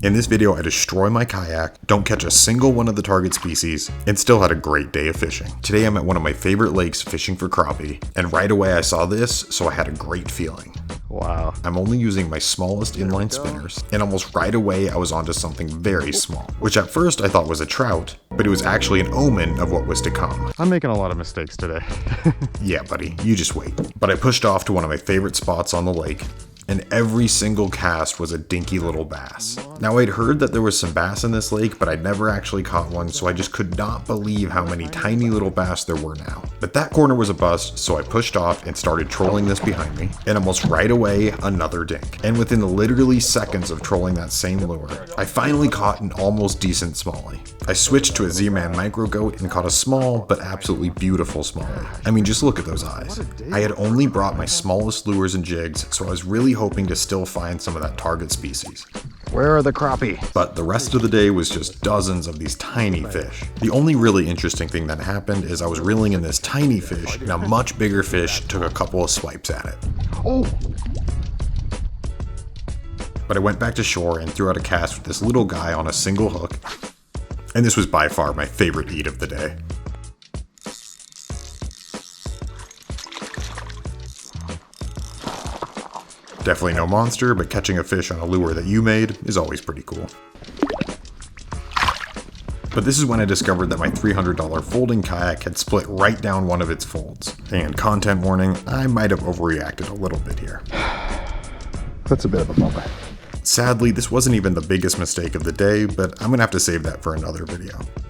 In this video, I destroy my kayak, don't catch a single one of the target species, and still had a great day of fishing. Today I'm at one of my favorite lakes fishing for crappie, and right away I saw this, so I had a great feeling. Wow. I'm only using my smallest inline spinners, and almost right away I was onto something very small, which at first I thought was a trout, but it was actually an omen of what was to come. I'm making a lot of mistakes today. Yeah, buddy, you just wait. But I pushed off to one of my favorite spots on the lake, and every single cast was a dinky little bass. Now I'd heard that there was some bass in this lake, but I'd never actually caught one, so I just could not believe how many tiny little bass there were now. But that corner was a bust, so I pushed off and started trolling this behind me, and almost right away, another dink. And within literally seconds of trolling that same lure, I finally caught an almost decent smallie. I switched to a Z-Man micro goat and caught a small but absolutely beautiful smallie. I mean, just look at those eyes. I had only brought my smallest lures and jigs, so I was really hoping to still find some of that target species. Where are the crappie? But the rest of the day was just dozens of these tiny fish. The only really interesting thing that happened is I was reeling in this tiny fish, and a much bigger fish took a couple of swipes at it. Oh! But I went back to shore and threw out a cast with this little guy on a single hook, and this was by far my favorite eat of the day. Definitely no monster, but catching a fish on a lure that you made is always pretty cool. But this is when I discovered that my $300 folding kayak had split right down one of its folds. And content warning, I might have overreacted a little bit here. That's a bit of a bummer. Sadly, this wasn't even the biggest mistake of the day, but I'm gonna have to save that for another video.